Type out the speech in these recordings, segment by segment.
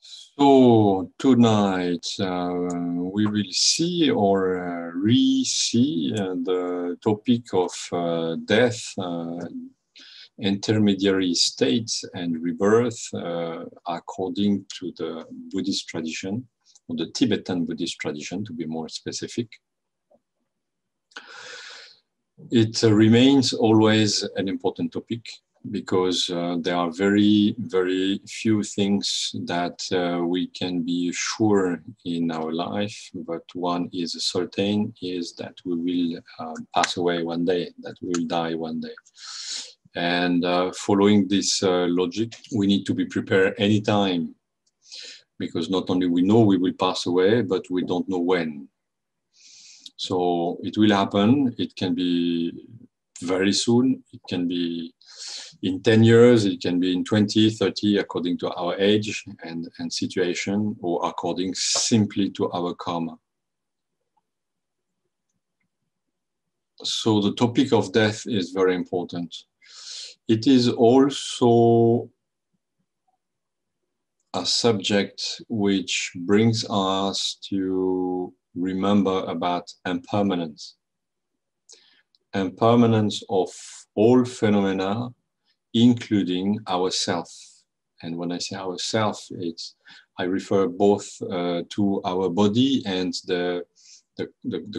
So tonight we will see or re-see the topic of death, intermediary states and rebirth according to the Buddhist tradition, or the Tibetan Buddhist tradition to be more specific. It remains always an important topic because there are very, very few things that we can be sure in our life, but one is certain, is that we will pass away one day, that we will die one day. And following this logic, we need to be prepared anytime, because not only we know we will pass away, but we don't know when. So it will happen. It can be very soon. It can be in 10 years. It can be in 20, 30, according to our age and situation, or according simply to our karma. So the topic of death is very important. It is also a subject which brings us to remember about impermanence. Impermanence of all phenomena, including ourself. And when I say ourself, I refer both to our body and the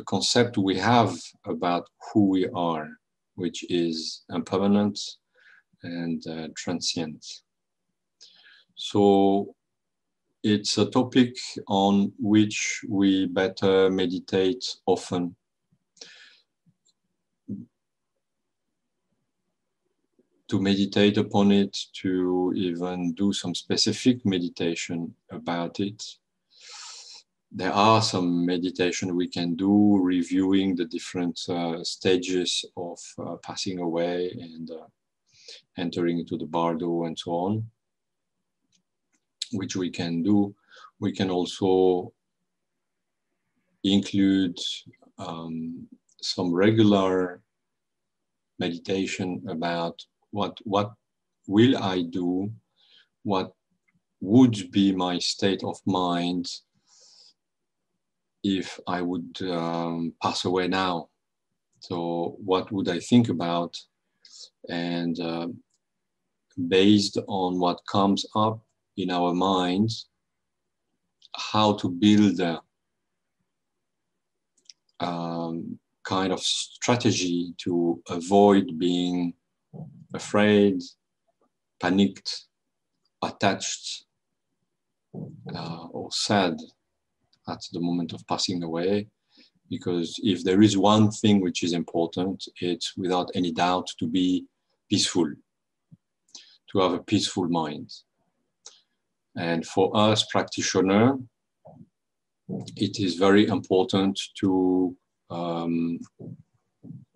concept we have about who we are, which is impermanent and transient. So it's a topic on which we better meditate often. To meditate upon it, to even do some specific meditation about it. There are some meditation we can do, reviewing the different stages of passing away and entering into the bardo and so on, which we can do. We can also include some regular meditation about what will I do, what would be my state of mind if I would pass away now. So what would I think about? And based on what comes up in our minds, how to build a kind of strategy to avoid being afraid, panicked, attached, or sad at the moment of passing away. Because if there is one thing which is important, it's without any doubt to be peaceful, to have a peaceful mind. And for us practitioners, it is very important to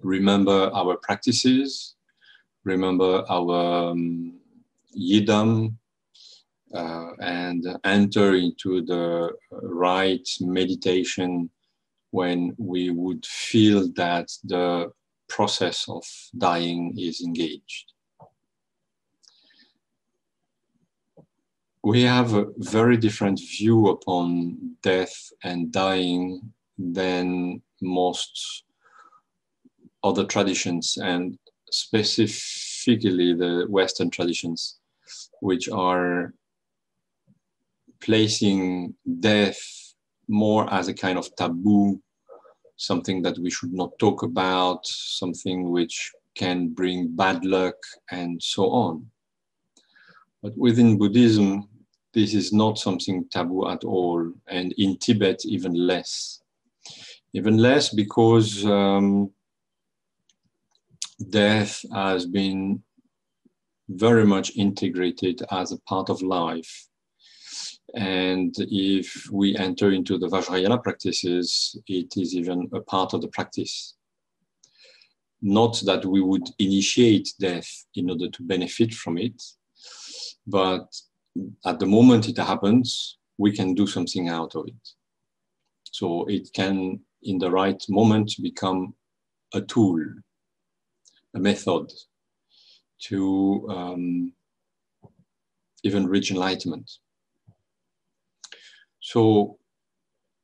remember our practices, remember our yidam, and enter into the right meditation when we would feel that the process of dying is engaged. We have a very different view upon death and dying than most other traditions, and specifically the Western traditions, which are placing death more as a kind of taboo, something that we should not talk about, something which can bring bad luck and so on. But within Buddhism, this is not something taboo at all, and in Tibet even less. Even less because death has been very much integrated as a part of life. And if we enter into the Vajrayana practices, it is even a part of the practice. Not that we would initiate death in order to benefit from it, but at the moment it happens, we can do something out of it. So it can, in the right moment, become a tool, a method to even reach enlightenment. So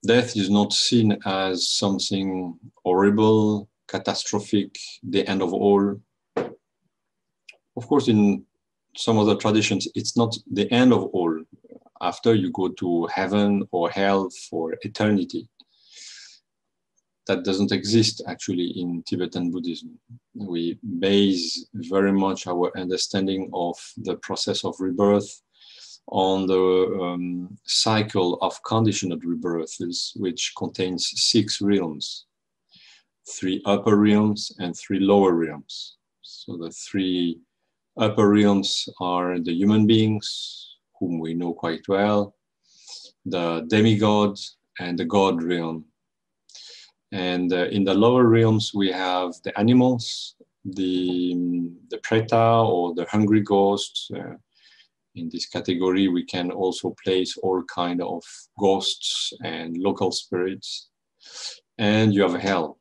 death is not seen as something horrible, catastrophic, the end of all. Of course, in some other traditions, it's not the end of all. After you go to heaven or hell for eternity. That doesn't exist actually in Tibetan Buddhism. We base very much our understanding of the process of rebirth on the cycle of conditioned rebirths, which contains 6 realms, 3 upper realms and 3 lower realms. So the 3 upper realms are the human beings, whom we know quite well, the demigod, and the god realm. And in the lower realms, we have the animals, the preta or the hungry ghosts. In this category, we can also place all kind of ghosts and local spirits. And you have hell.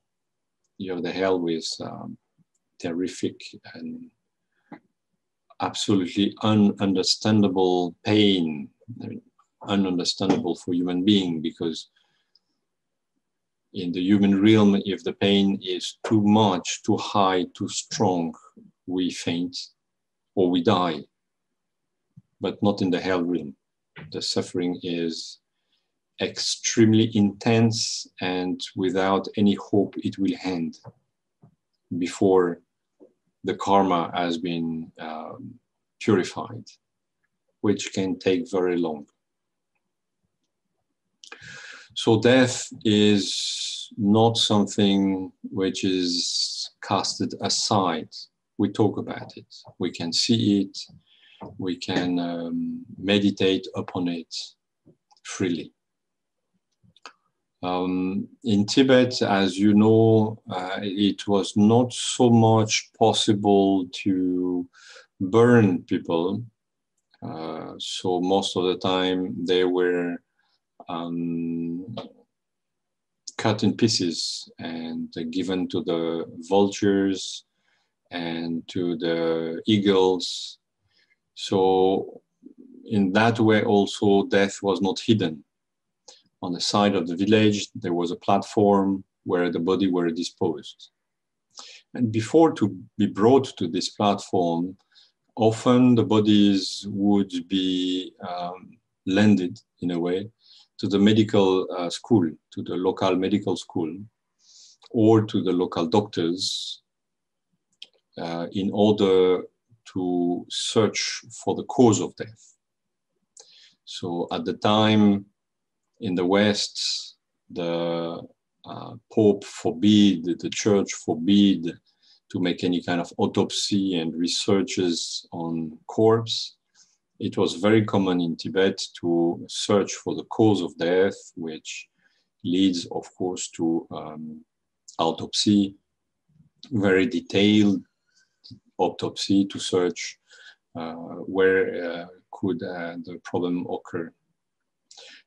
You have the hell with terrific and absolutely ununderstandable pain. I mean, ununderstandable for human being, because in the human realm, if the pain is too much, too high, too strong, we faint or we die, but not in the hell realm. The suffering is extremely intense and without any hope it will end before the karma has been purified, which can take very long. So death is not something which is casted aside. We talk about it. We can see it. We can meditate upon it freely. In Tibet, as you know, it was not so much possible to burn people. So most of the time they were cut in pieces and given to the vultures and to the eagles. So in that way also death was not hidden. On the side of the village there was a platform where the body were disposed. And before to be brought to this platform, often the bodies would be landed in a way to the medical school, to the local medical school, or to the local doctors in order to search for the cause of death. So at the time in the West, the Pope forbid, the Church forbid to make any kind of autopsy and researches on corpse. It was very common in Tibet to search for the cause of death, which leads, of course, to autopsy, very detailed autopsy to search where could the problem occur.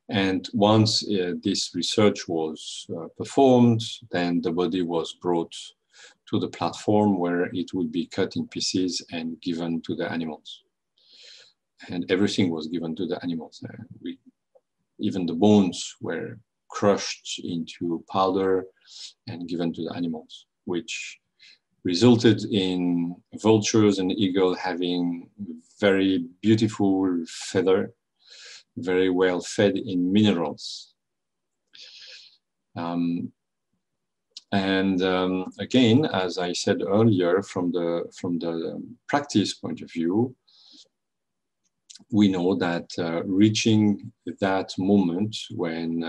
And once this research was performed, then the body was brought to the platform where it would be cut in pieces and given to the animals. And everything was given to the animals. Even the bones were crushed into powder and given to the animals, which resulted in vultures and eagle having very beautiful feather, very well fed in minerals. Again, as I said earlier, from the practice point of view, we know that reaching that moment when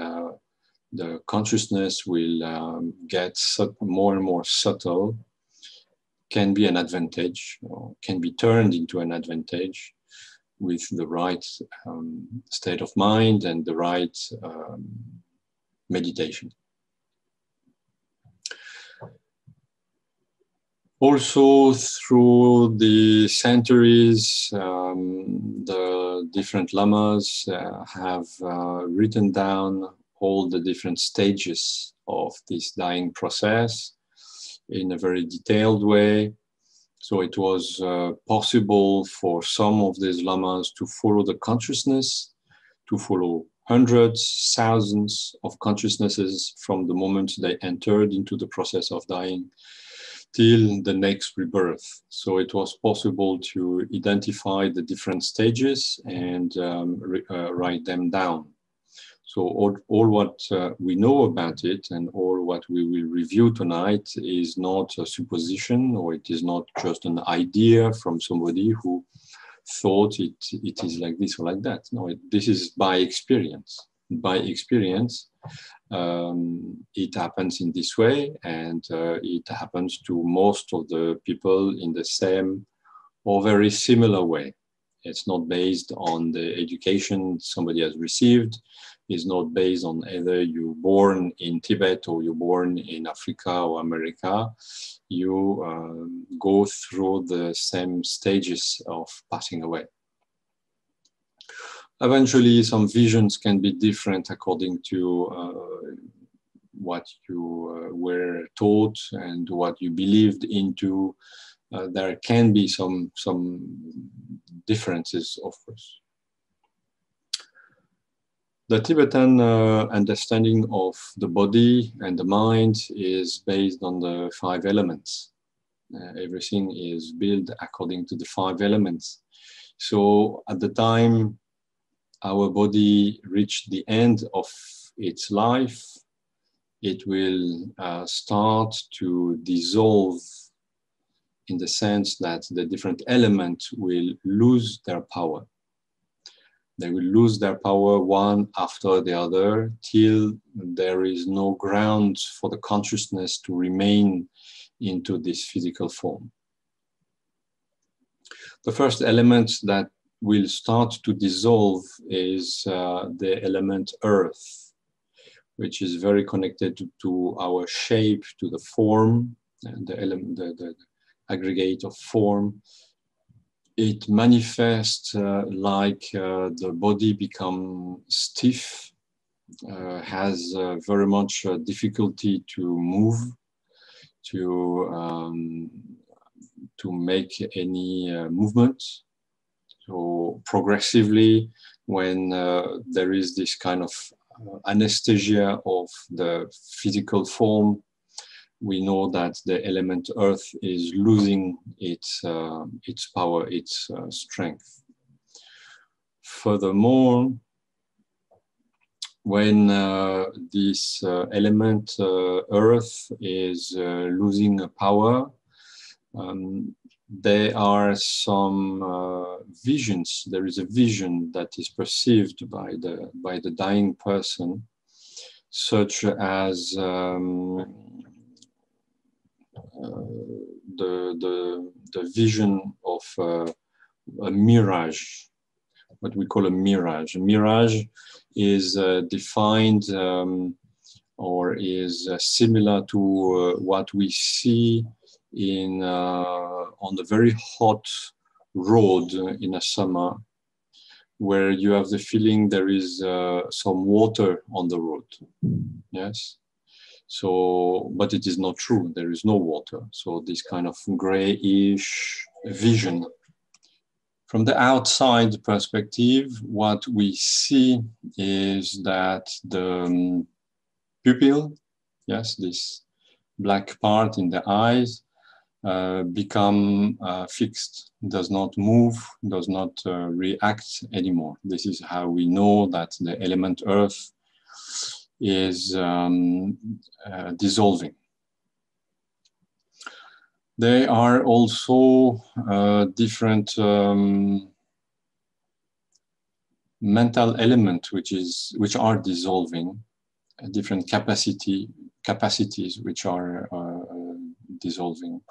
the consciousness will get more and more subtle can be an advantage, or can be turned into an advantage with the right state of mind and the right meditation. Also, through the centuries, the different lamas have written down all the different stages of this dying process in a very detailed way. So it was possible for some of these lamas to follow the consciousness, to follow hundreds, thousands of consciousnesses from the moment they entered into the process of dying till the next rebirth. So it was possible to identify the different stages and write them down. So all what we know about it and all what we will review tonight is not a supposition, or it is not just an idea from somebody who thought it is like this or like that. No, this is by experience. By experience, it happens in this way, and it happens to most of the people in the same or very similar way. It's not based on the education somebody has received. It's not based on either you're born in Tibet or you're born in Africa or America. You go through the same stages of passing away. Eventually, some visions can be different according to what you were taught and what you believed into. There can be some differences, of course. The Tibetan understanding of the body and the mind is based on the 5 elements. Everything is built according to the 5 elements. So at the time our body reached the end of its life, it will start to dissolve, in the sense that the different elements will lose their power. They will lose their power one after the other till there is no ground for the consciousness to remain into this physical form. The first element that will start to dissolve is the element earth, which is very connected to our shape, to the form, and the aggregate of form. It manifests like the body become stiff, has very much difficulty to move, to make any movement. So progressively, when there is this kind of anesthesia of the physical form, we know that the element earth is losing its power, its strength. Furthermore, when this element earth is losing power, there are some visions. There is a vision that is perceived by the dying person, such as the vision of a mirage, what we call a mirage. A mirage is defined or is similar to what we see in on the very hot road in a summer, where you have the feeling there is some water on the road. Yes. So, but it is not true. There is no water. So this kind of grayish vision. From the outside perspective, what we see is that the pupil, yes, this black part in the eyes, become fixed, does not move, does not react anymore. This is how we know that the element earth is dissolving. There are also different mental elements which are dissolving, different capacities which are dissolving.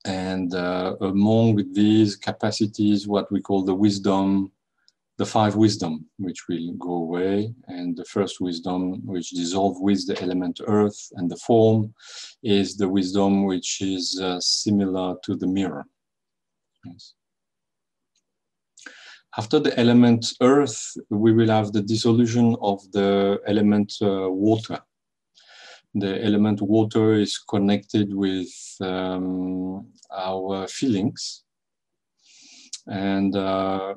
And among these capacities, what we call the wisdom, the 5 wisdom, which will go away, and the first wisdom, which dissolves with the element earth and the form, is the wisdom which is similar to the mirror. Yes. After the element earth, we will have the dissolution of the element water. The element water is connected with our feelings. And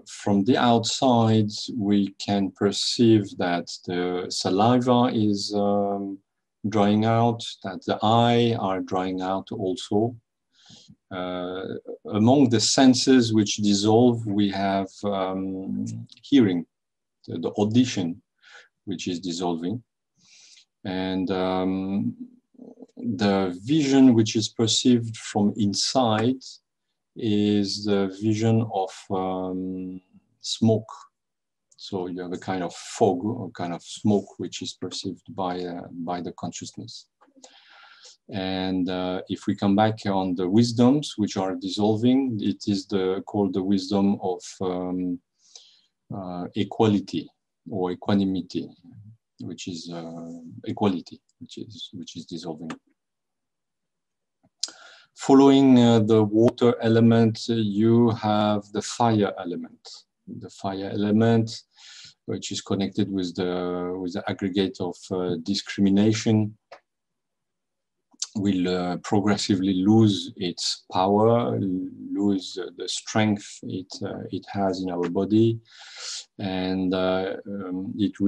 from the outside, we can perceive that the saliva is drying out, that the eye are drying out also. Among the senses which dissolve, we have hearing, the audition, which is dissolving. And the vision which is perceived from inside is the vision of smoke. So you have a kind of fog or kind of smoke which is perceived by the consciousness. And if we come back on the wisdoms which are dissolving, it is called the wisdom of equality or equanimity, which is equality, which is dissolving. Following the water element, you have the fire element. The fire element, which is connected with the aggregate of discrimination, will progressively lose its power, lose the strength it has in our body, and it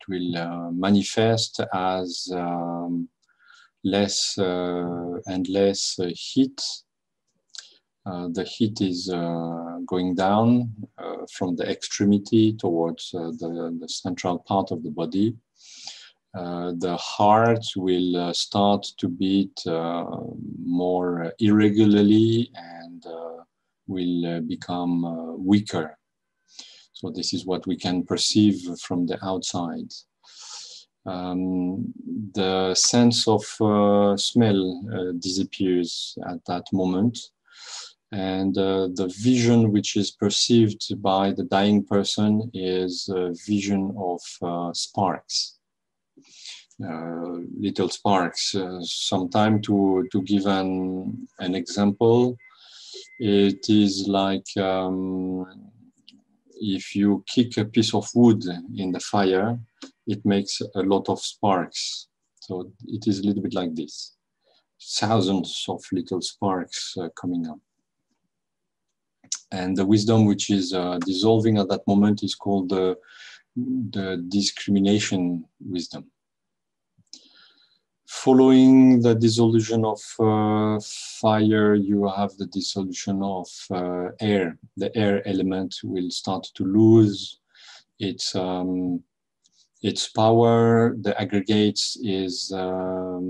will manifest as less and less heat. The heat is going down from the extremity towards the central part of the body. The heart will start to beat more irregularly and will become weaker. So this is what we can perceive from the outside. The sense of smell disappears at that moment, and the vision which is perceived by the dying person is a vision of sparks, little sparks. Sometime to give an example, it is like if you kick a piece of wood in the fire, it makes a lot of sparks. So it is a little bit like this. Thousands of little sparks coming up. And the wisdom which is dissolving at that moment is called the discrimination wisdom. Following the dissolution of fire, you have the dissolution of air. The air element will start to lose its power. The aggregates is the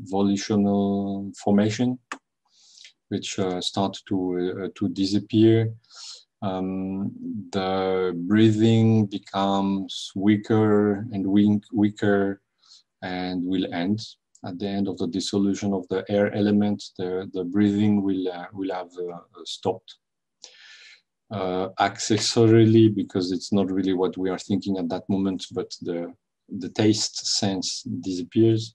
volitional formation, which start to disappear. The breathing becomes weaker and weaker and will end. At the end of the dissolution of the air element, the breathing will have stopped. Accessorily, because it's not really what we are thinking at that moment, but the taste sense disappears.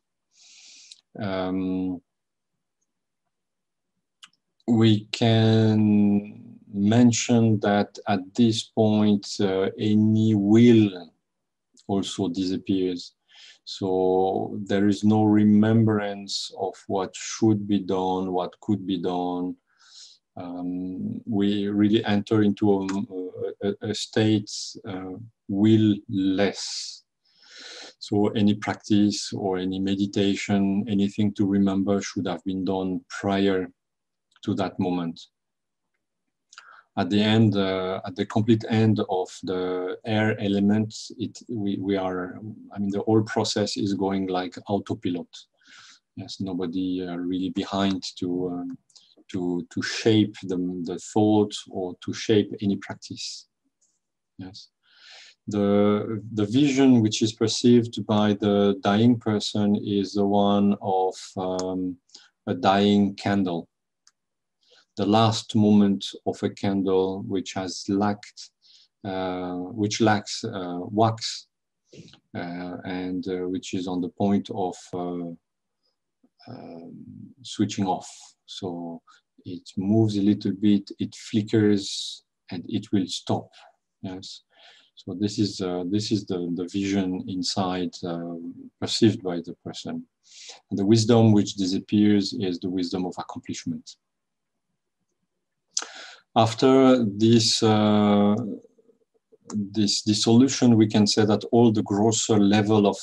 We can mention that at this point, any will also disappears. So there is no remembrance of what should be done, what could be done. We really enter into a state will-less. So any practice or any meditation, anything to remember should have been done prior to that moment. At the end, at the complete end of the air element, we are, I mean, the whole process is going like autopilot. Yes, nobody really behind to shape the thought or to shape any practice. Yes, the vision which is perceived by the dying person is the one of a dying candle. The last moment of a candle which has lacked, which lacks wax, and which is on the point of switching off. So it moves a little bit, it flickers, and it will stop. Yes. So this is the vision inside perceived by the person. And the wisdom which disappears is the wisdom of accomplishment. After this dissolution, we can say that all the grosser level of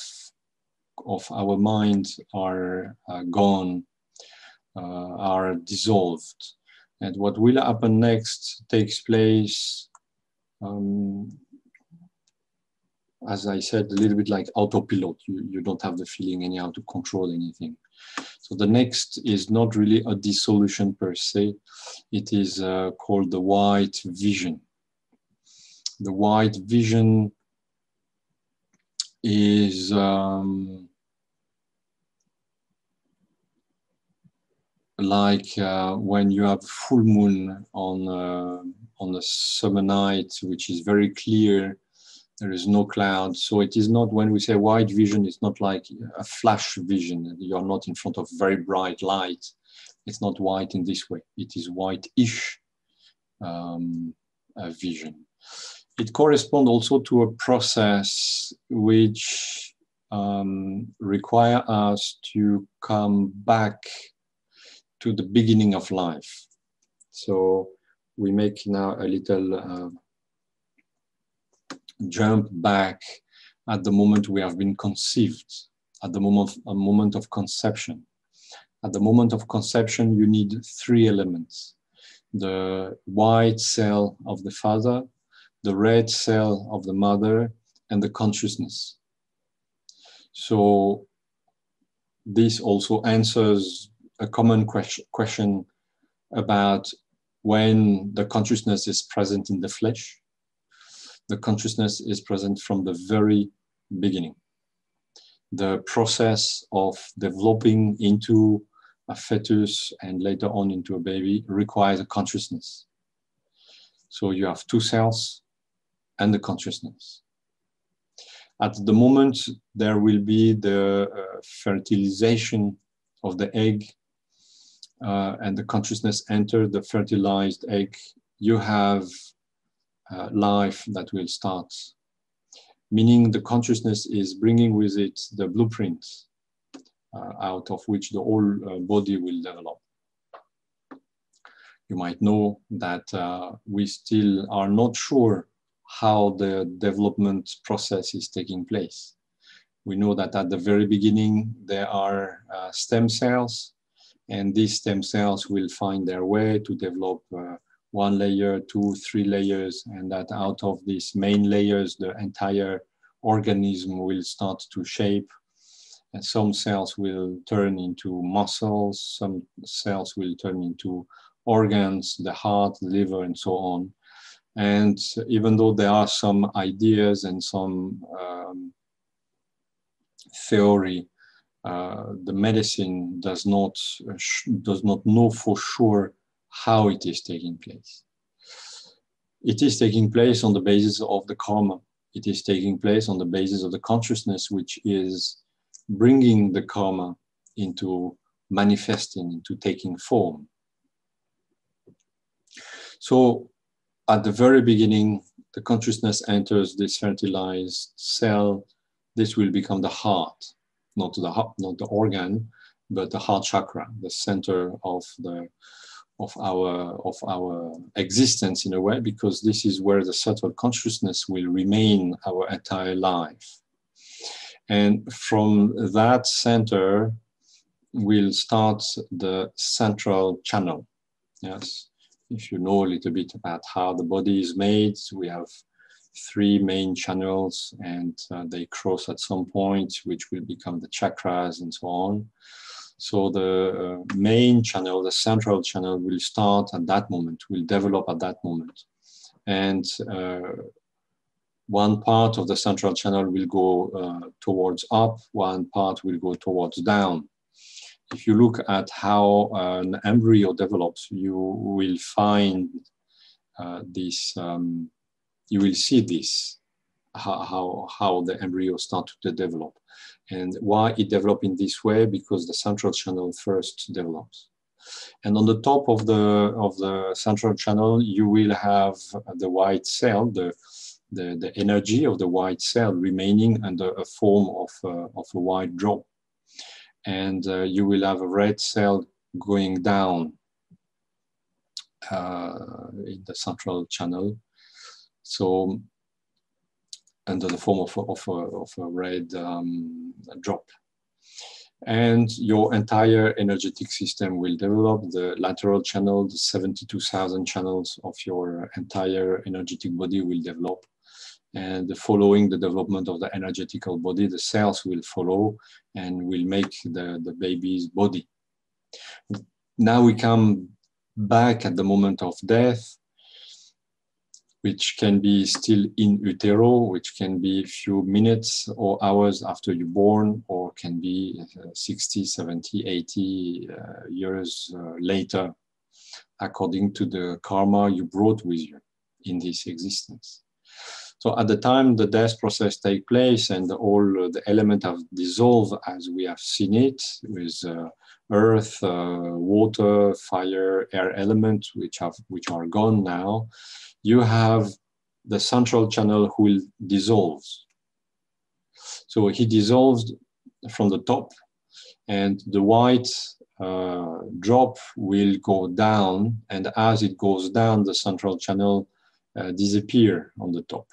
our mind are gone, are dissolved. And what will happen next takes place, as I said, a little bit like autopilot. You don't have the feeling anyhow to control anything. So the next is not really a dissolution per se. It is called the white vision. The white vision is like when you have full moon on a summer night, which is very clear. There is no cloud. So it is not, when we say white vision, it's not like a flash vision. You're not in front of very bright light. It's not white in this way. It is white-ish vision. It corresponds also to a process which requires us to come back to the beginning of life. So we make now a little jump back at the moment we have been conceived, at the moment of conception. At the moment of conception, you need three elements: the white cell of the father, the red cell of the mother, and the consciousness. So this also answers a common question about when the consciousness is present in the flesh. The consciousness is present from the very beginning. The process of developing into a fetus and later on into a baby requires a consciousness. So you have two cells and the consciousness. At the moment, there will be the fertilization of the egg and the consciousness enters the fertilized egg. You have life that will start, meaning the consciousness is bringing with it the blueprint out of which the whole body will develop. You might know that we still are not sure how the development process is taking place. We know that at the very beginning there are stem cells, and these stem cells will find their way to develop one layer, 2, 3 layers, and that out of these main layers, the entire organism will start to shape. And some cells will turn into muscles, some cells will turn into organs, the heart, the liver, and so on. And even though there are some ideas and some theory, the medicine does not know for sure how it is taking place. It is taking place on the basis of the karma. It is taking place on the basis of the consciousness, which is bringing the karma into manifesting, into taking form. So at the very beginning, the consciousness enters this fertilized cell. This will become the heart, not the organ, but the heart chakra, the center of our existence in a way, because this is where the subtle consciousness will remain our entire life. And from that center will start the central channel. Yes, if you know a little bit about how the body is made, we have 3 main channels, and they cross at some point, which will become the chakras and so on. So the main channel, the central channel, will start at that moment, will develop at that moment. And one part of the central channel will go towards up, one part will go towards down. If you look at how an embryo develops, you will find this, you will see this, how the embryo starts to develop. And why it develops in this way? Because the central channel first develops. And on the top of the central channel, you will have the white cell, the energy of the white cell remaining under a form of a white drop. and you will have a red cell going down in the central channel. So under the form of a red drop. And your entire energetic system will develop. The lateral channel, the 72,000 channels of your entire energetic body will develop. And following the development of the energetical body, the cells will follow and will make the baby's body. Now we come back at the moment of death, which can be still in utero, which can be a few minutes or hours after you're born, or can be 60, 70, 80 years later, according to the karma you brought with you in this existence. So at the time the death process takes place and all the elements have dissolved as we have seen it, with earth, water, fire, air elements, which are gone now, you have the central channel who will dissolve. So he dissolves from the top, and the white drop will go down, and as it goes down, the central channel disappear on the top,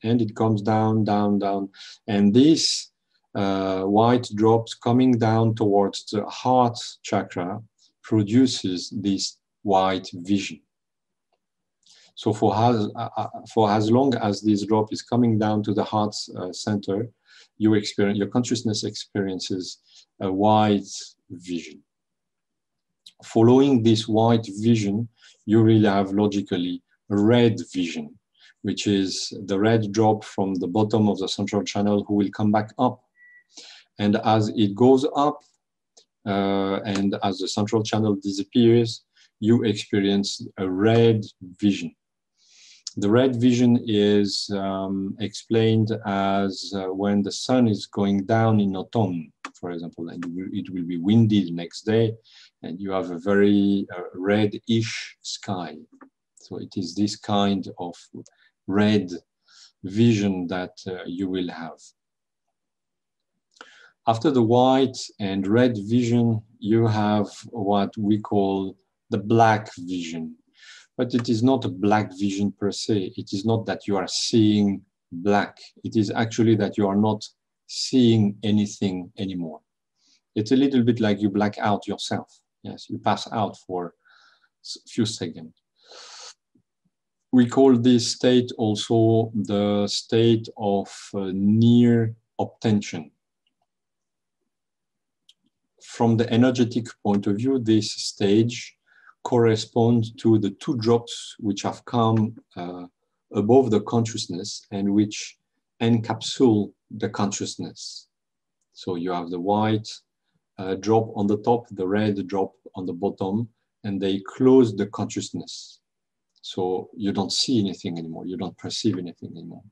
and it comes down, down, down, and this white drops coming down towards the heart chakra produces this white vision. So for as long as this drop is coming down to the heart center, your consciousness experiences a white vision. Following this white vision, you will have logically a red vision, which is the red drop from the bottom of the central channel who will come back up. And as it goes up, and as the central channel disappears, you experience a red vision. The red vision is explained as when the sun is going down in autumn, for example, and it will be windy the next day, and you have a very reddish sky. So it is this kind of red vision that you will have. After the white and red vision, you have what we call the black vision. But it is not a black vision per se. It is not that you are seeing black. It is actually that you are not seeing anything anymore. It's a little bit like you black out yourself. Yes, you pass out for a few seconds. We call this state also the state of near obtention. From the energetic point of view, this stage corresponds to the two drops which have come above the consciousness and which encapsule the consciousness. So you have the white drop on the top, the red drop on the bottom, and they close the consciousness. So you don't see anything anymore, you don't perceive anything anymore.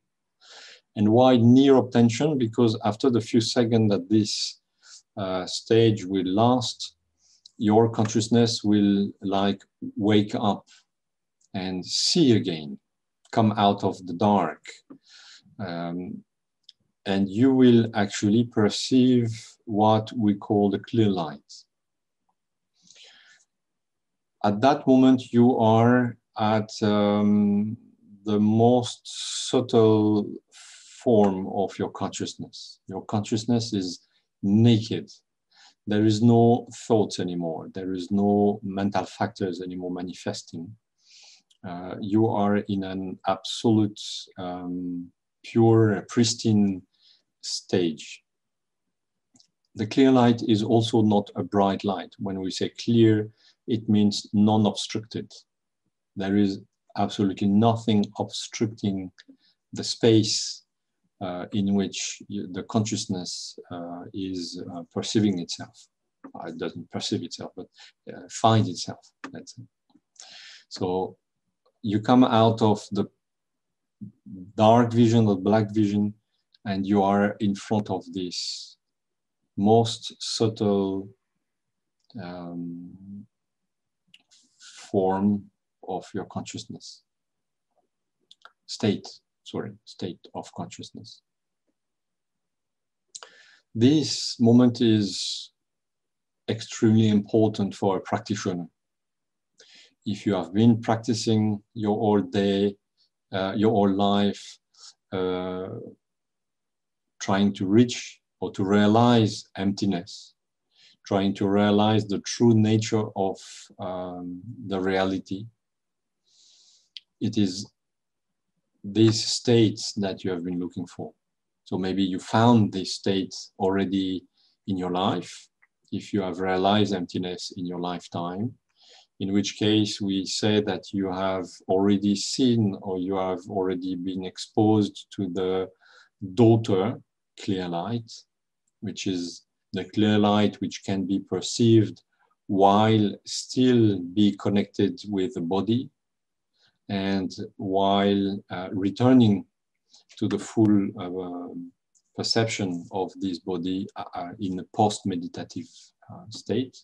And why near obtention? Because after the few seconds that this stage will last, your consciousness will like wake up and see again, come out of the dark. And you will actually perceive what we call the clear light. At that moment, you are at the most subtle form of your consciousness. Your consciousness is naked. There is no thoughts anymore. There is no mental factors anymore manifesting. You are in an absolute, pure, pristine stage. The clear light is also not a bright light. When we say clear, it means non-obstructed. There is absolutely nothing obstructing the space in which the consciousness is perceiving itself. It doesn't perceive itself, but finds itself, let's say. So you come out of the dark vision or black vision, and you are in front of this most subtle form of your consciousness. State of consciousness. This moment is extremely important for a practitioner. If you have been practicing your whole day, your whole life, trying to reach or to realize emptiness, trying to realize the true nature of the reality, it is these states that you have been looking for. So maybe you found these states already in your life, if you have realized emptiness in your lifetime, in which case we say that you have already seen or you have already been exposed to the daughter clear light, which is the clear light which can be perceived while still be connected with the body and while returning to the full perception of this body in a post-meditative state.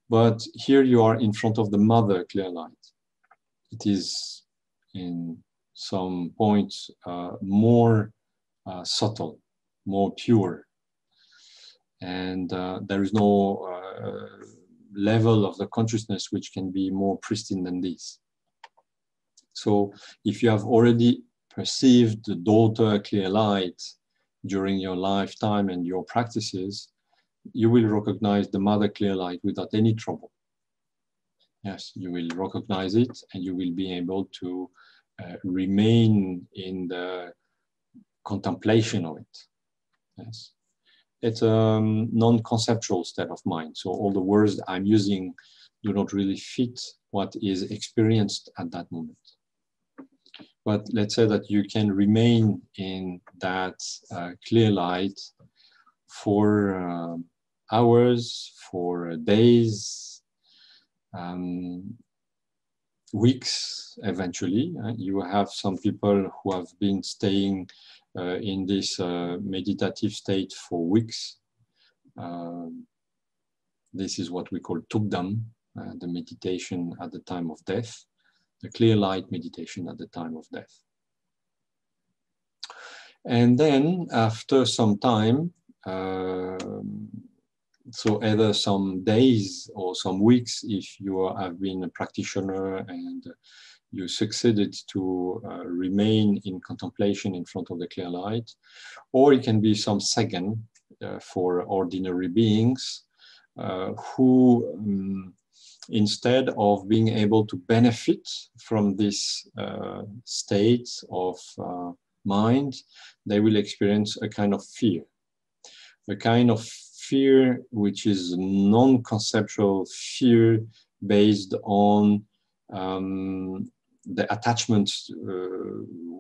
But here you are in front of the mother clear light. It is in some points more subtle, more pure. And there is no level of the consciousness which can be more pristine than this. So if you have already perceived the daughter clear light during your lifetime and your practices, you will recognize the mother clear light without any trouble. Yes, you will recognize it and you will be able to remain in the contemplation of it. Yes. It's a non-conceptual state of mind. So all the words I'm using do not really fit what is experienced at that moment. But let's say that you can remain in that clear light for hours, for days, weeks eventually. You have some people who have been staying in this meditative state for weeks. This is what we call tukdam, the meditation at the time of death, the clear light meditation at the time of death. And then after some time, so either some days or some weeks, if you have been a practitioner and you succeeded to remain in contemplation in front of the clear light, or it can be some second for ordinary beings who, instead of being able to benefit from this state of mind, they will experience a kind of fear. A kind of fear which is non-conceptual fear based on the attachment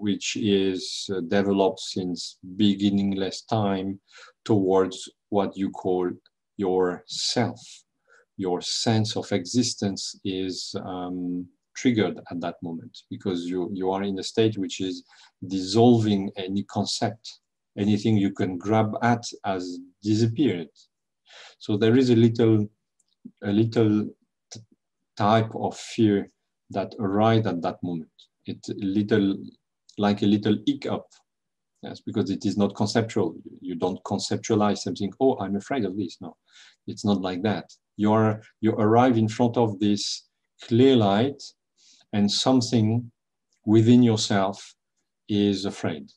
which is developed since beginningless time towards what you call yourself. Your sense of existence is triggered at that moment because you are in a state which is dissolving any concept. Anything you can grab at has disappeared. So there is a little type of fear that arrived at that moment. It's like a little hiccup. Yes, because it is not conceptual. You don't conceptualize something, oh, I'm afraid of this. No, it's not like that. You arrive in front of this clear light and something within yourself is afraid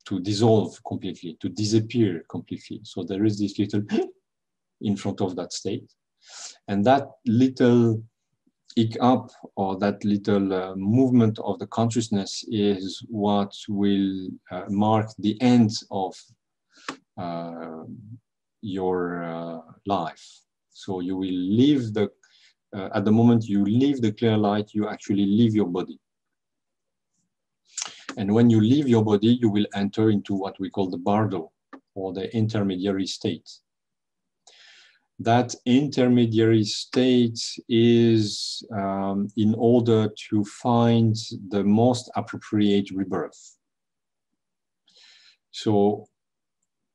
to dissolve completely, to disappear completely. So there is this little in front of that state. And that little hiccup or that little movement of the consciousness is what will mark the end of your life. So you will leave at the moment you leave the clear light, you actually leave your body. And when you leave your body, you will enter into what we call the bardo, or the intermediary state. That intermediary state is in order to find the most appropriate rebirth. So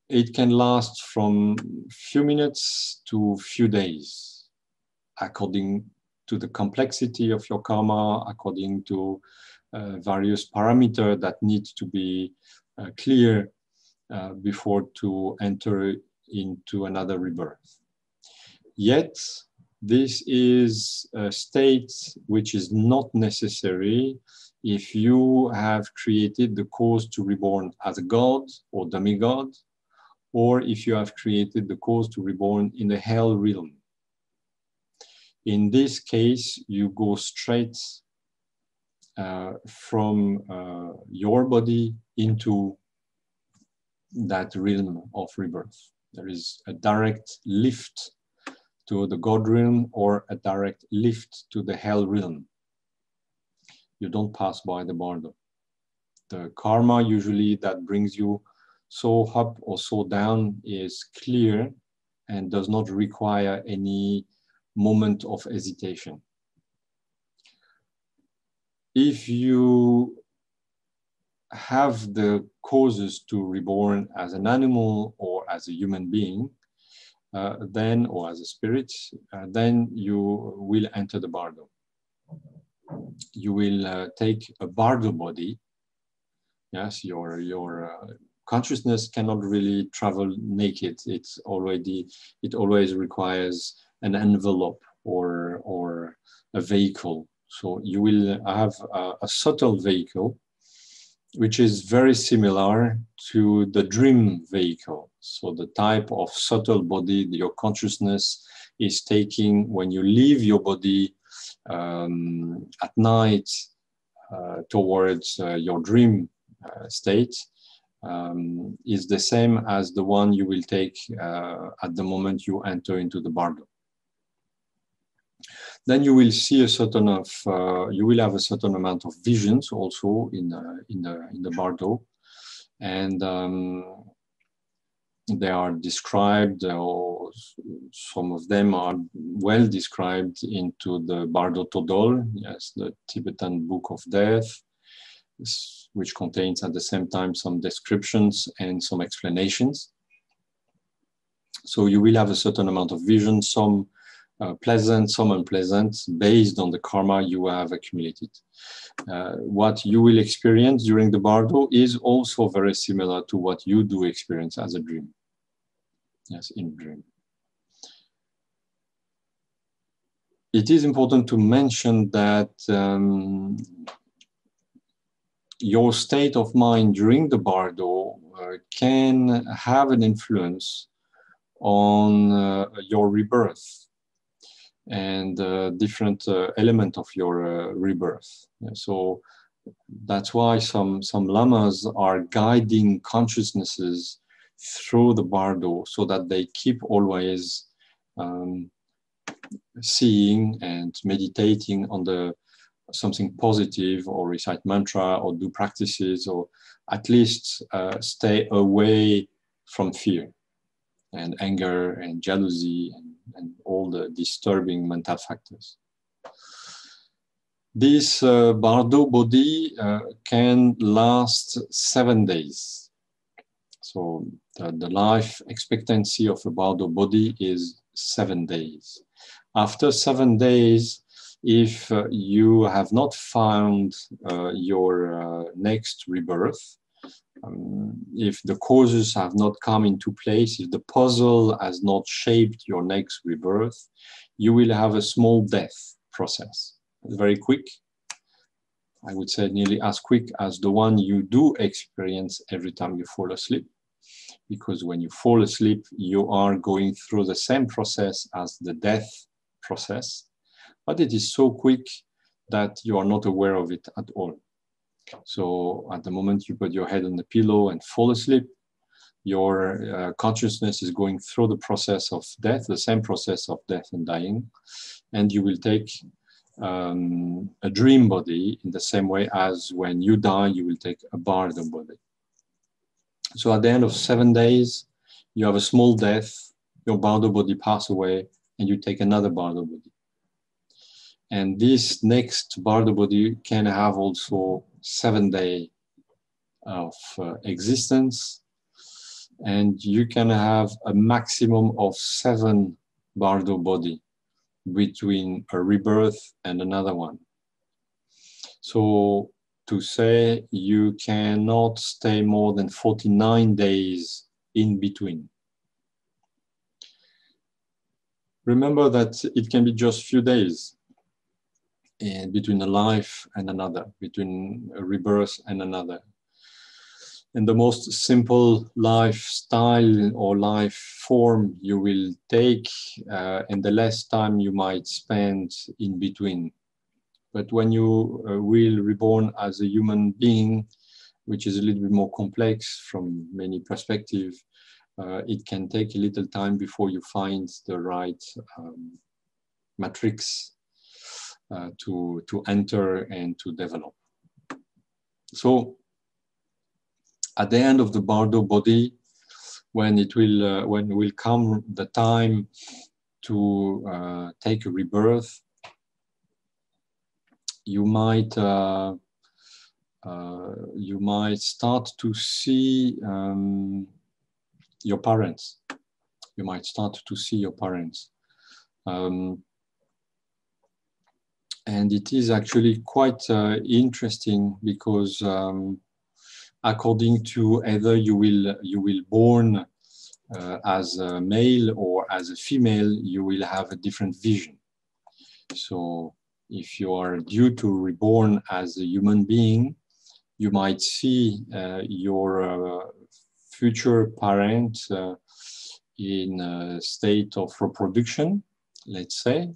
it can last from few minutes to few days, according to the complexity of your karma, according to various parameters that need to be clear before to enter into another rebirth. Yet, this is a state which is not necessary if you have created the cause to reborn as a god or demigod, or if you have created the cause to reborn in the hell realm. In this case, you go straight from your body into that realm of rebirth. There is a direct lift to the God realm or a direct lift to the hell realm. You don't pass by the bardo. The karma usually that brings you so up or so down is clear and does not require any moment of hesitation. If you have the causes to reborn as an animal or as a human being, then, or as a spirit, then you will enter the bardo. You will take a bardo body. Yes, your consciousness cannot really travel naked. It always requires an envelope or a vehicle. So you will have a subtle vehicle, which is very similar to the dream vehicle. So the type of subtle body that your consciousness is taking when you leave your body at night towards your dream state is the same as the one you will take at the moment you enter into the bardo. Then you will see a certain of, you will have a certain amount of visions also in the bardo, and they are described, or some of them are well described into the Bardo Todol, yes, the Tibetan Book of Death, which contains at the same time some descriptions and some explanations. So you will have a certain amount of vision, some pleasant, some unpleasant, based on the karma you have accumulated. What you will experience during the bardo is also very similar to what you do experience as a dream. Yes, in dream. It is important to mention that your state of mind during the bardo can have an influence on your rebirth and different element of your rebirth. So that's why some lamas are guiding consciousnesses through the bardo so that they keep always seeing and meditating on something positive, or recite mantra, or do practices, or at least stay away from fear and anger and jealousy and all the disturbing mental factors. This bardo body can last 7 days. So the life expectancy of a bardo body is 7 days. After 7 days, if you have not found your next rebirth, if the causes have not come into place, if the puzzle has not shaped your next rebirth, you will have a small death process. Very quick. I would say nearly as quick as the one you do experience every time you fall asleep. Because when you fall asleep, you are going through the same process as the death process, but it is so quick that you are not aware of it at all. So at the moment you put your head on the pillow and fall asleep, your consciousness is going through the process of death, the same process of death and dying, and you will take a dream body in the same way as when you die, you will take a bardo body. So at the end of 7 days, you have a small death, your bardo body passes away, and you take another bardo body. And this next bardo body can have also 7 days of existence, and you can have a maximum of 7 bardo body between a rebirth and another one. So to say you cannot stay more than 49 days in between. remember that it can be just few days in between a life and another, between a rebirth and another. And the most simple lifestyle or life form you will take, and the less time you might spend in between. But when you will reborn as a human being, which is a little bit more complex from many perspectives, it can take a little time before you find the right matrix to enter and to develop. So at the end of the Bardo body, when will come the time to take a rebirth, you might start to see your parents. You might start to see your parents. And it is actually quite interesting because according to either you will born as a male or as a female, you will have a different vision. So if you are due to reborn as a human being, you might see your future parent in a state of reproduction, let's say.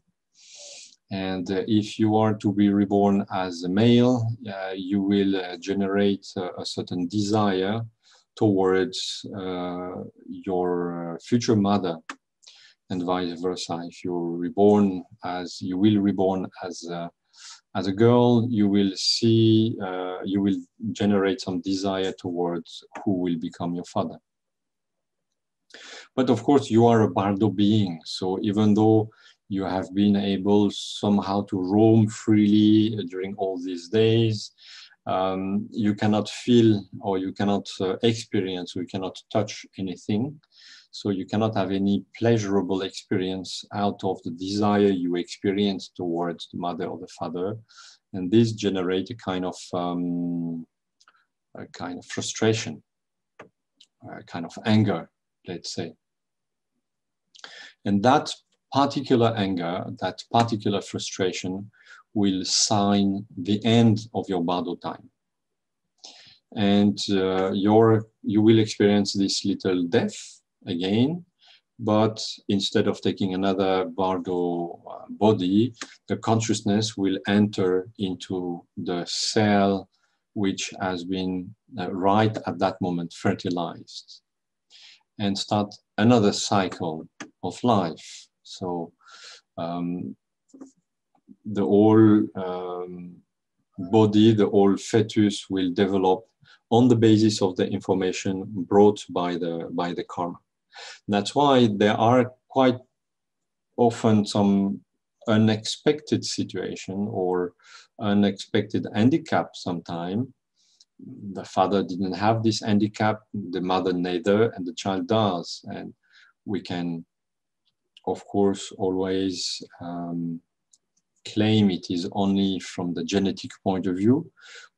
And if you are to be reborn as a male, you will generate a certain desire towards your future mother, and vice versa. If you're reborn as, you will reborn as a girl, you will see, you will generate some desire towards who will become your father. But of course, you are a Bardo being. So even though you have been able somehow to roam freely during all these days, you cannot feel, or you cannot experience, or you cannot touch anything. So you cannot have any pleasurable experience out of the desire you experience towards the mother or the father. And this generates a kind of frustration, a kind of anger, let's say. And that particular anger, that particular frustration will sign the end of your Bardo time. And you will experience this little death again, but instead of taking another Bardo body, the consciousness will enter into the cell which has been right at that moment fertilized, and start another cycle of life. So the whole body, the whole fetus will develop on the basis of the information brought by the karma. That's why there are quite often some unexpected situation or unexpected handicap sometime. The father didn't have this handicap, the mother neither, and the child does. And we can, of course, always claim it is only from the genetic point of view,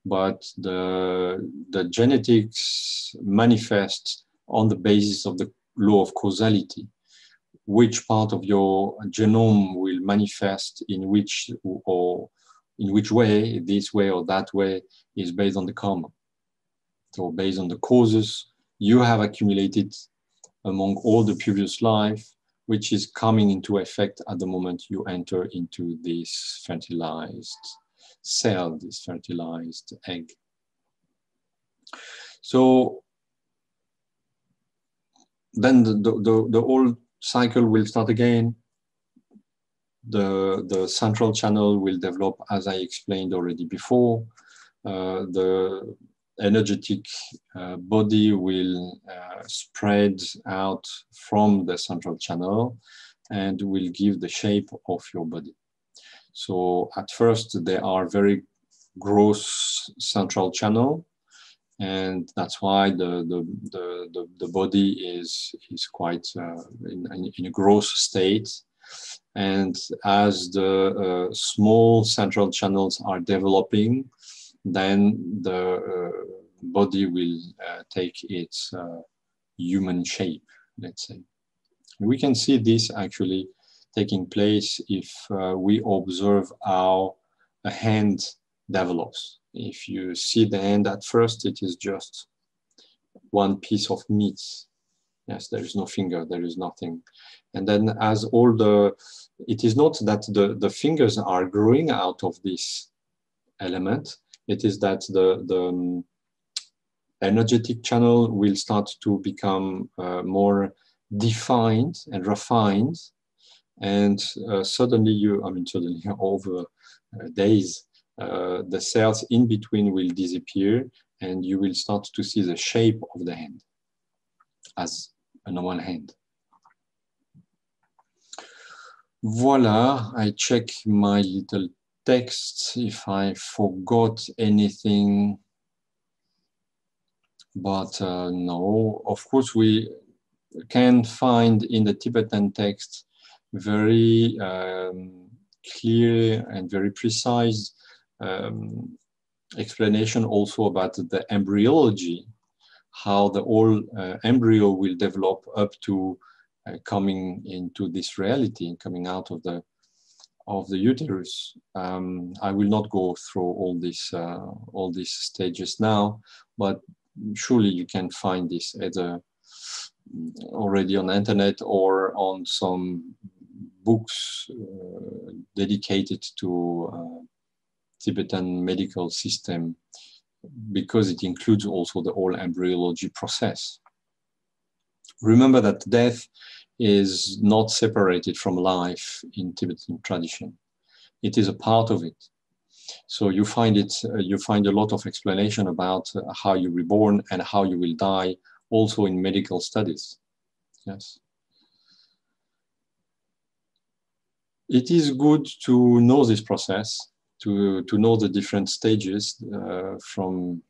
but the genetics manifest on the basis of the law of causality. Which part of your genome will manifest in which way, this way or that way, is based on the karma. So based on the causes you have accumulated among all the previous life, which is coming into effect at the moment you enter into this fertilized cell, this fertilized egg. So then the whole cycle will start again. The central channel will develop, as I explained already before. The energetic body will spread out from the central channel and will give the shape of your body. So at first there are very gross central channel, and that's why the body is quite in a gross state. And as the small central channels are developing, then the body will take its human shape, let's say. We can see this actually taking place if we observe how a hand develops. If you see the hand at first, it is just one piece of meat. Yes, there is no finger, there is nothing. And then as all it is not that the fingers are growing out of this element, it is that the energetic channel will start to become more defined and refined. And suddenly over days, the cells in between will disappear and you will start to see the shape of the hand as a normal hand. Voila, I check my little text if I forgot anything, but no, of course we can find in the Tibetan text very clear and very precise explanation also about the embryology, how the whole embryo will develop up to coming into this reality, coming out of the uterus. I will not go through all these stages now, but surely you can find this either already on the internet or on some books dedicated to Tibetan medical system, because it includes also the whole embryology process. Remember that death is not separated from life in Tibetan tradition. It is a part of it. So you find a lot of explanation about how you're reborn and how you will die also in medical studies. Yes. It is good to know this process, to know the different stages from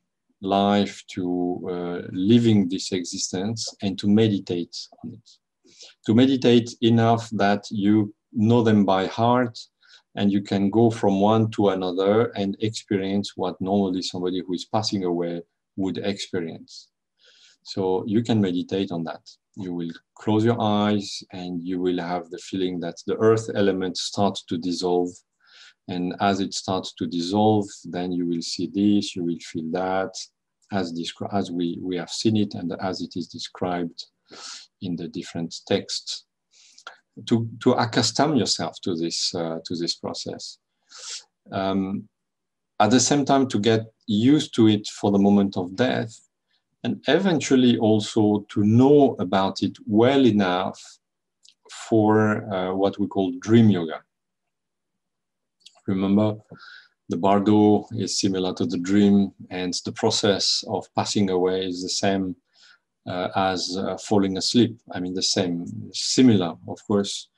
life to living this existence, and to meditate on it. To meditate enough that you know them by heart and you can go from one to another and experience what normally somebody who is passing away would experience. So you can meditate on that. You will close your eyes and you will have the feeling that the earth element starts to dissolve. And as it starts to dissolve, then you will see this, you will feel that, as we have seen it and as it is described in the different texts, to accustom yourself to this process. At the same time, to get used to it for the moment of death, and eventually also to know about it well enough for what we call dream yoga. Remember, the bardo is similar to the dream, and the process of passing away is the same as falling asleep. I mean, the same, similar, of course.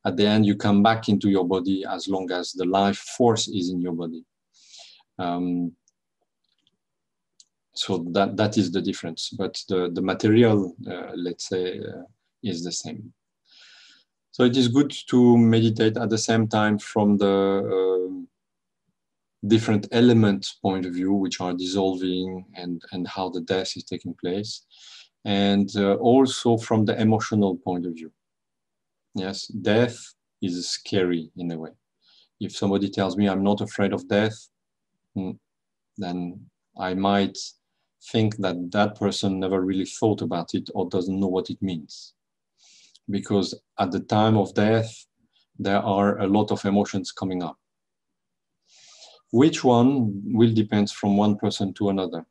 At the end, you come back into your body as long as the life force is in your body. So that is the difference. But the material, let's say, is the same. So it is good to meditate at the same time from the different elements point of view, which are dissolving and how the death is taking place. And also from the emotional point of view. Yes, death is scary in a way. If somebody tells me I'm not afraid of death, then I might think that that person never really thought about it or doesn't know what it means. Because at the time of death, there are a lot of emotions coming up. Which one will depend from one person to another.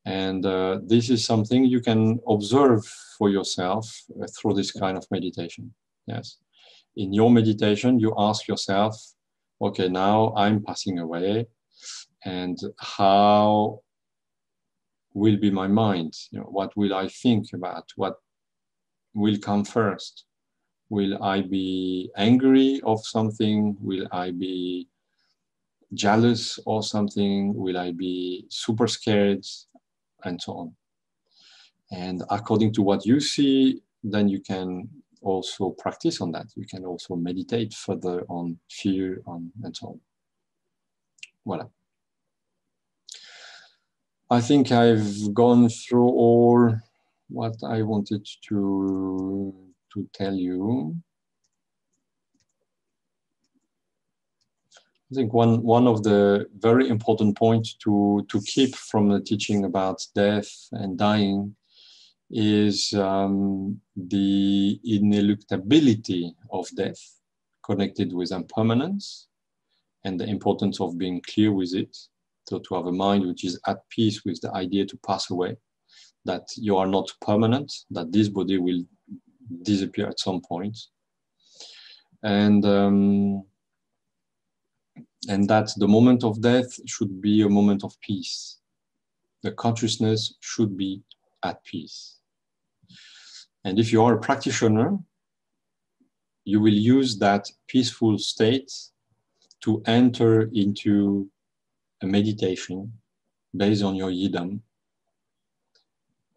And this is something you can observe for yourself through this kind of meditation. Yes. In your meditation, you ask yourself, okay, now I'm passing away, and how will be my mind? You know, what will I think about? What will come first? Will I be angry of something? Will I be jealous or something? Will I be super scared? And so on. And according to what you see, then you can also practice on that. You can also meditate further on fear and so on. Voilà. I think I've gone through all what I wanted to tell you. I think one of the very important points to keep from the teaching about death and dying is the ineluctability of death connected with impermanence and the importance of being clear with it. So to have a mind which is at peace with the idea to pass away, that you are not permanent, that this body will disappear at some point. And that the moment of death should be a moment of peace. The consciousness should be at peace. And if you are a practitioner, you will use that peaceful state to enter into a meditation based on your yidam,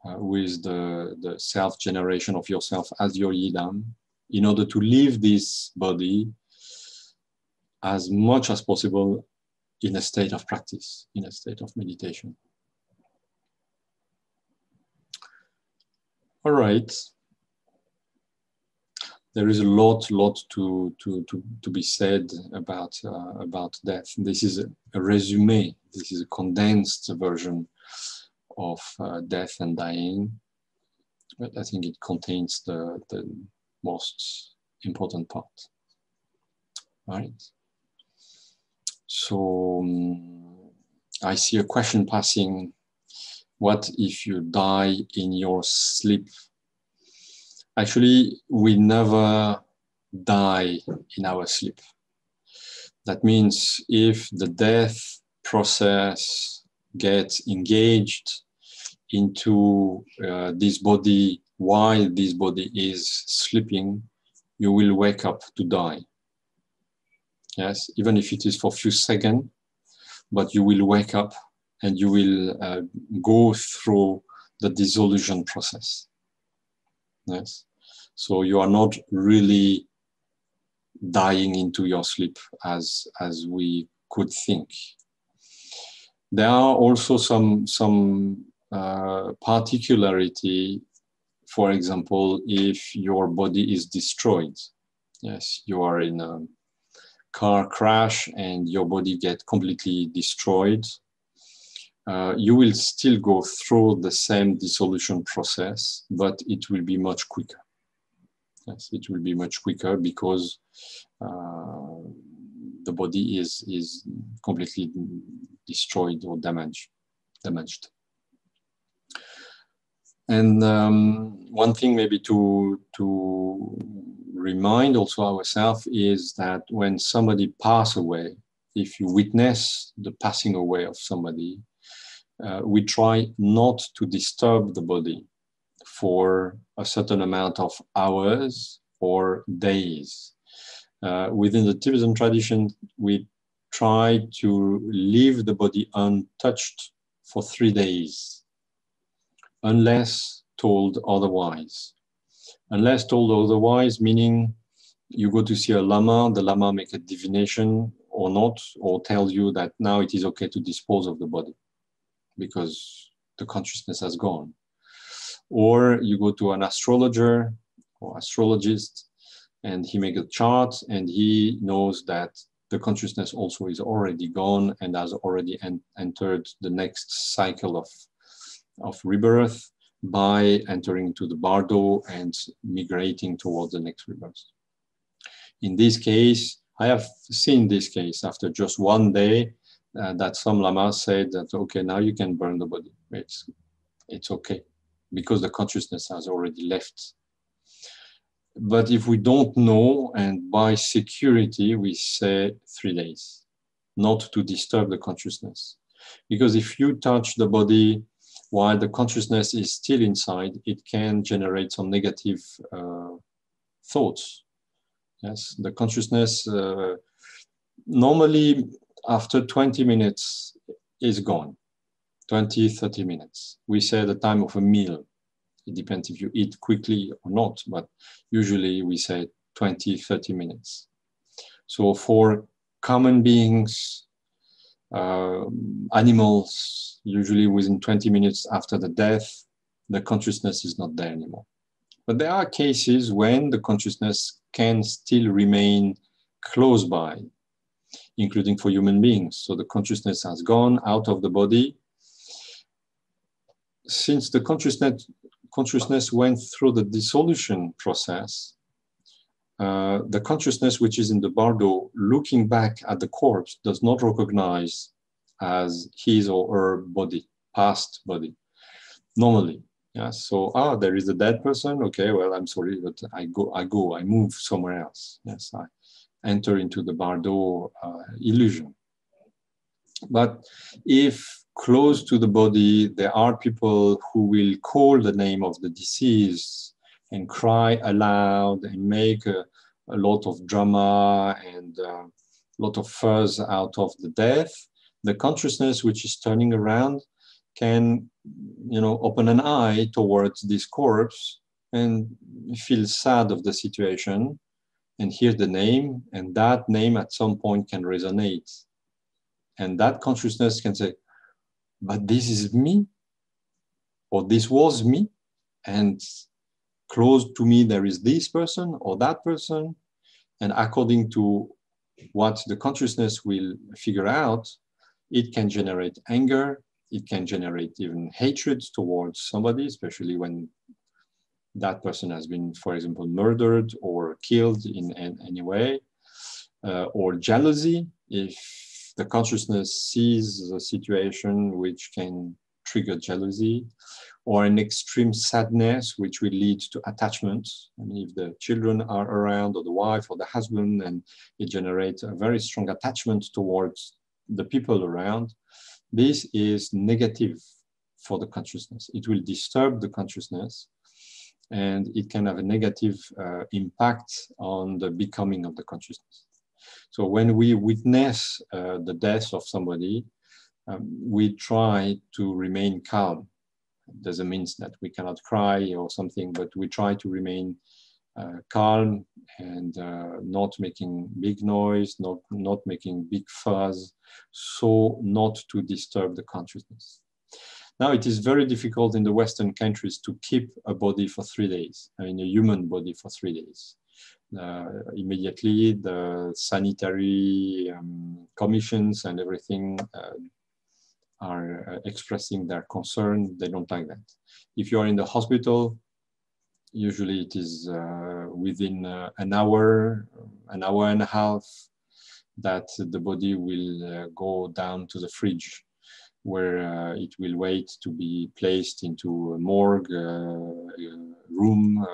with the self-generation of yourself as your yidam, in order to leave this body as much as possible in a state of practice, in a state of meditation. All right. There is a lot to be said about death. This is a resume. This is a condensed version of death and dying. But I think it contains the most important part. All right. So I see a question passing. What if you die in your sleep? Actually, we never die in our sleep. That means if the death process gets engaged into this body while this body is sleeping, you will wake up to die. Yes, even if it is for a few seconds, but you will wake up and you will go through the dissolution process. Yes, so you are not really dying into your sleep as we could think. There are also some particularity. For example, if your body is destroyed, yes, you are in a car crash and your body gets completely destroyed, you will still go through the same dissolution process, but it will be much quicker. Yes, it will be much quicker because the body is completely destroyed or damaged. And one thing maybe to remind also ourselves is that when somebody passes away, if you witness the passing away of somebody, we try not to disturb the body for a certain amount of hours or days. Within the Tibetan tradition, we try to leave the body untouched for 3 days, unless told otherwise. Unless told otherwise, meaning you go to see a Lama, the Lama make a divination or not, or tell you that now it is okay to dispose of the body because the consciousness has gone. Or you go to an astrologer or astrologist and he makes a chart and he knows that the consciousness also is already gone and has already entered the next cycle of rebirth by entering into the bardo and migrating towards the next rebirth. In this case, I have seen this case after just 1 day that some lamas said that, okay, now you can burn the body. It's okay, because the consciousness has already left. But if we don't know, and by security, we say 3 days, not to disturb the consciousness. Because if you touch the body while the consciousness is still inside, it can generate some negative thoughts. Yes, the consciousness normally after 20 minutes is gone. 20, 30 minutes. We say the time of a meal. It depends if you eat quickly or not, but usually we say 20, 30 minutes. So for common beings, animals, usually within 20 minutes after the death, the consciousness is not there anymore. But there are cases when the consciousness can still remain close by. including for human beings. So the consciousness has gone out of the body. Since the consciousness went through the dissolution process, the consciousness which is in the bardo looking back at the corpse does not recognize as his or her body, past body, normally. Yeah, so there is a dead person. Okay, well, I'm sorry, but I move somewhere else. Yes, I enter into the bardo illusion. But if close to the body, there are people who will call the name of the deceased and cry aloud and make a lot of drama and a lot of fuss out of the death, the consciousness which is turning around can, open an eye towards this corpse and feel sad of the situation and hear the name, and that name at some point can resonate. And that consciousness can say, but this is me, or this was me, and close to me there is this person or that person. And according to what the consciousness will figure out, it can generate anger, it can generate even hatred towards somebody, especially when that person has been, for example, murdered or killed in any way, or jealousy, if the consciousness sees a situation which can trigger jealousy, or an extreme sadness, which will lead to attachment. I mean, if the children are around, or the wife or the husband, and it generates a very strong attachment towards the people around, this is negative for the consciousness. It will disturb the consciousness, and it can have a negative impact on the becoming of the consciousness. So when we witness the death of somebody, we try to remain calm. It doesn't mean that we cannot cry or something, but we try to remain calm and not making big noise, not making big fuss, so not to disturb the consciousness. Now, it is very difficult in the Western countries to keep a body for 3 days, I mean, a human body for 3 days. Immediately, the sanitary commissions and everything are expressing their concern. They don't like that. If you are in the hospital, usually it is within an hour and a half that the body will go down to the fridge, where it will wait to be placed into a morgue room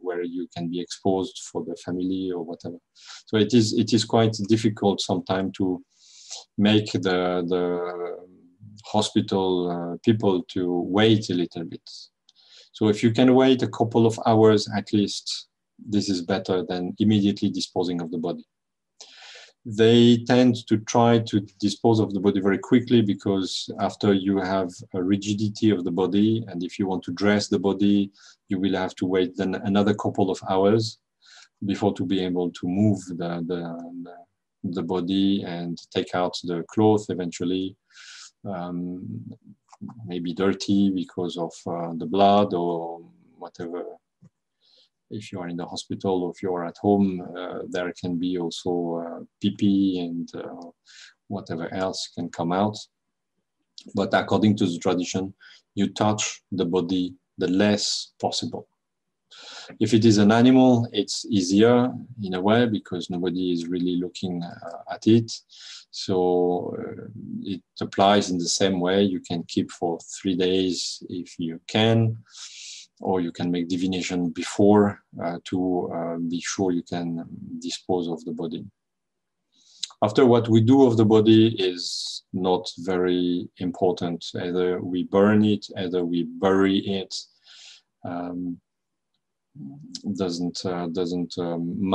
where you can be exposed for the family or whatever. So it is quite difficult sometimes to make the hospital people to wait a little bit. So if you can wait a couple of hours at least, this is better than immediately disposing of the body. They tend to try to dispose of the body very quickly, because after you have a rigidity of the body, and if you want to dress the body, you will have to wait then another couple of hours before to be able to move the body and take out the clothes eventually. Maybe dirty because of the blood or whatever. If you are in the hospital or if you are at home, there can be also pee-pee and whatever else can come out. But according to the tradition, you touch the body the less possible. If it is an animal, it's easier in a way because nobody is really looking at it. So it applies in the same way. You can keep for 3 days if you can, or you can make divination before to be sure you can dispose of the body. After, what we do of the body is not very important. Either we burn it, either we bury it. Doesn't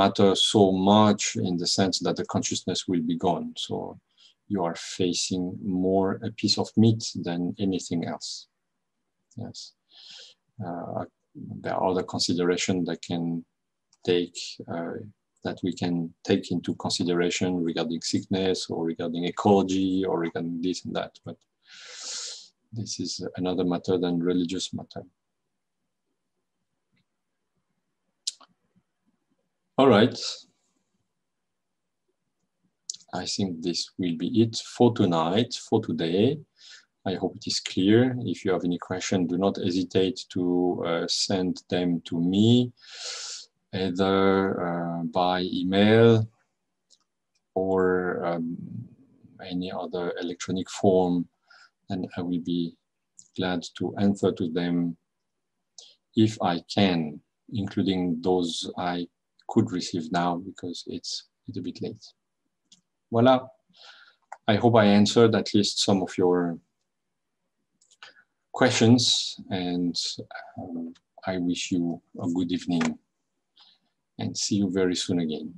matter so much in the sense that the consciousness will be gone. So you are facing more a piece of meat than anything else. Yes. There are other considerations that can take that we can take into consideration regarding sickness or regarding ecology or regarding this and that, but this is another matter than religious matter. All right. I think this will be it for tonight, for today. I hope it is clear. If you have any question, do not hesitate to send them to me, either by email or any other electronic form, and I will be glad to answer to them if I can, including those I could receive now, because it's a bit late. Voila. I hope I answered at least some of your questions, and I wish you a good evening and see you very soon again.